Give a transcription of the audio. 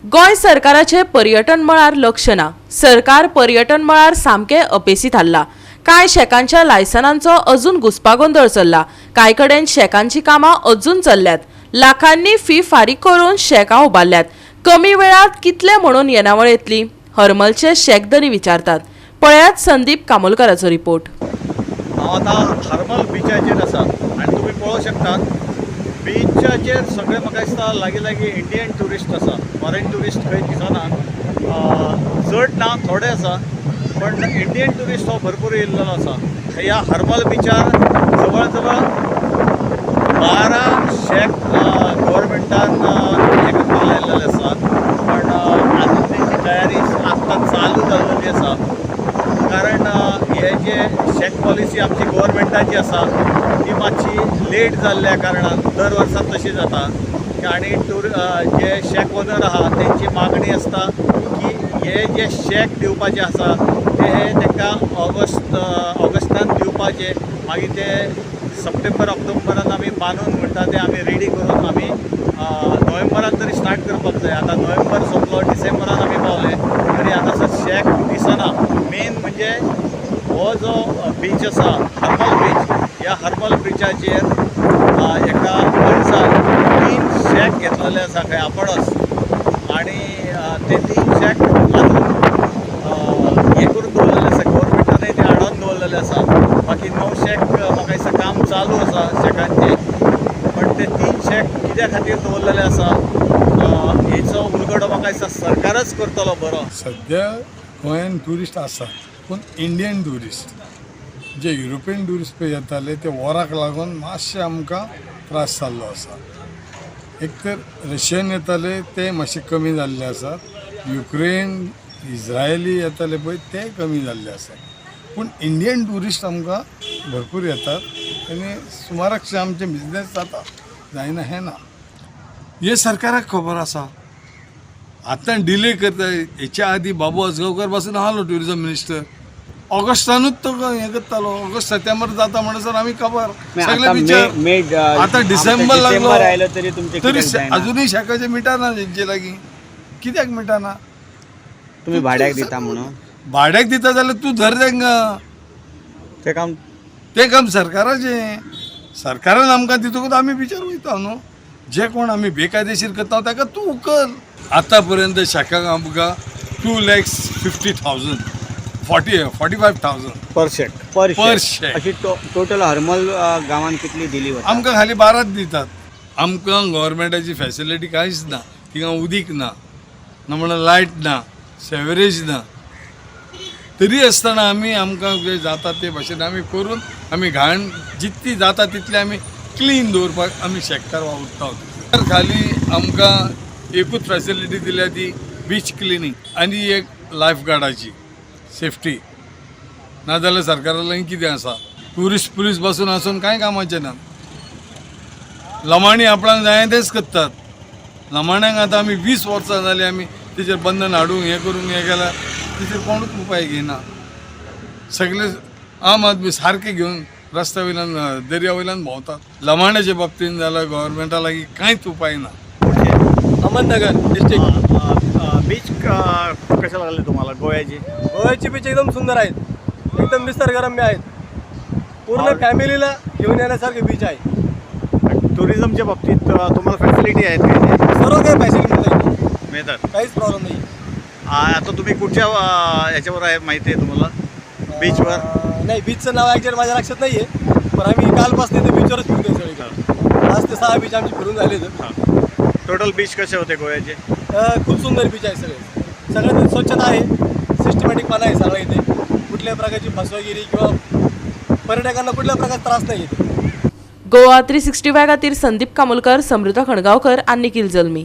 गोंय सरकाराचे पर्यटन मळार लक्ष ना। सरकार पर्यटन मळार सामके अपेसीत हाल्ला। कांय शेकांच्या लायसनांचो अजून घुसपागोंदळ चल्ला। कांय कडेन शेकांची कामां अजून चल्ल्यात। लाखांनी फी फारीक करून शेकां उबारल्यात। कमी वेळात कितले म्हणून येणावळ येतली? हरमलचे शेकदनी विचारतात। पळयात संदीप कामोलकराचो रिपोर्ट। हांव आतां हरमल बिचाचेर आसा आनी तुमी पळोवंक शकतात बिचाचेर सगळे म्हाका दिसता लागीं इंडियन ट्युरिस्ट आसा। फॉरेन ट्युरिस्ट खंय दिसना, चड ना, थोडे आसा, पण इंडियन ट्युरिस्ट हो भरपूर येयल्लो आसा। ह्या हरमल बिचार जवळ जवळ 12 शेक गव्हर्मेंटान हे करपाक लायिल्ले आसात, पण आजून तेची तयारी आत्तां चालू जाल्ली आसा। कारण हे जे शेक पॉलिसी आमची गव्हर्मेंटाची आसा ती मातशी लेट जाल्ल्या कारणान दर वर्सां तशी जाता। आनी जे शेक ओनर आहा तेंची मागणी आसता की हे जे शेक दिवपाचे आसा ते तांकां ऑगस्टान दिवपाचे, मागीर ते सप्टेंबर ऑक्टोबरान आमी बांदून म्हणटा ते आमी रेडी करून आमी नोव्हेंबरान तरी स्टार्ट करपाक जाय। आतां नोव्हेंबर सोंपलो, डिसेंबरान आमी पावले तरी आतां शेक दिसना। मेन म्हणजे हो जो बीच आसा हरमल बीच, ह्या हरमल बिचाचेर एका मनशान 3 शेक घेतलेले आसा खंय आपणच, आनी ते 3 शेक आजून हे करून दवरलेले आसा। गव्हर्मेंटानय ते हाडून दवरलेले आसा। बाकी 9 शेक म्हाका दिसता काम चालू आसा शेकांचे, पण ते 3 शेक कित्या खातीर दवरलेले आसा हेचो उलगडो म्हाका दिसता सरकारच करतलो बरो। सध्या गोंयान ट्युरिस्ट आसा, पूण इंडियन ट्युरिस्ट जे युरोपियन ट्युरिस्ट पळय येताले ते वराक लागून मातशे आमकां त्रास जाल्लो आसा। एक तर रशियन येताले ते मातशे कमी जाल्ले आसात, युक्रेन इज्रायली येताले पळय ते कमी जाल्ले आसात, पूण इंडियन ट्युरिस्ट आमकां भरपूर येतात आनी सुमारकशे आमचे बिजनेस जाता, जायना हें ना। हे सरकाराक खबर आसा। आतां डिले करता, हेच्या आदी बाबू आजगांवकर पासून आहालो ट्युरिजम मिनिस्टर, ऑगस्टानूच तो हें करतालो, ऑगस्ट सप्टेंबर जाता म्हणसर आमी खबर सगळे विचार। आतां डिसेंबर लागलो तरी अजूनही शेकाचे मिटाना तेंचे लागीं। कित्याक मिटाना? तुम्ही भाड्याक दिता म्हणून? भाड्याक दिता जाल्यार तूं धर तांकां, ते काम सरकाराचें। सरकारान आमकां दितकूच आमी बिचार वयता न्हू। जे कोण आमी बेकायदेशीर करता ताका तूं उखल। आतां पर्यंत शेकाक आमकां 2,50,000 45,000 पर शेक पर शेक। अशी टोटल हरमल गांवांत कितली दिली वता? आमकां खाली 12 दितात। आमकां गव्हर्मेंटाची फॅसिलिटी कांयच ना, थिंगा उदीक ना, ना म्हणून लायट ना, सेवरेज ना, तरी आसतना आमी आमकां जे जाता ते भाशेन आमी करून आमी घाण जितली जाता तितली आमी क्लीन दवरपाक आमी शेककार वावुरता। खाली आमकां एकूच फॅसिलिटी दिल्या ती बीच क्लिनींग आनी एक लायफ गार्डाची सेफ्टी, नाजाल्यार सरकारा लागीं कितें आसा? ट्युरिस्ट पुलीस बसून आसून कांय कामाचें ना। लमाणी आपणाक जाय तेंच करतात। लमाण्यांक आतां आमी 20 वर्सां जालीं आमी तेचेर बंधन हाडूंक हें करून हें केल्यार तेचेर कोणूच उपाय घेयना। सगळे आम आदमी सारके घेवन रस्त्या वयल्यान दर्या वयल्यान भोंवतात। लमाण्याच्या बाबतींत जाल्यार गव्हर्मेंटा लागीं कांयच उपाय ना। अहमदनगर डिस्ट्रिक्ट बीच कशा लागले तुम्हाला गोव्याची? गोव्याची बीच एकदम सुंदर आहेत, एकदम निसर्गरम्य आहेत, पूर्ण फॅमिलीला घेऊन येण्यासारखे बीच आहे। टुरिझमच्या बाबतीत तुम्हाला फॅसिलिटी आहेत का? सर्व काही फॅसिलिटी मिळतात, काहीच प्रॉब्लेम नाही। आता तुम्ही कुठच्या याच्यावर आहे माहिती आहे तुम्हाला? बीचवर? नाही, बीचचं नाव ॲक्च्युअली माझ्या लक्षात नाही आहे, पण आम्ही कालपासून ते बीचवरच फिरतो सगळीकडे। 5 ते 6 बीच आमची फिरून झाले तर। टोटल बीच कसे होते गोव्याचे? खूप सुंदर बीच आहे सगळ्यात स्वच्छता आहे, सिस्टमॅटिकपणा आहे सगळं इथे। कुठल्याही प्रकारची फसवेगिरी किंवा पर्यटकांना कुठल्या प्रकारचा त्रास नाही येते। गोवा 365 खातीर संदीप कामोलकर, समृद्धा खणगांवकर आनी निखिल जल्मी।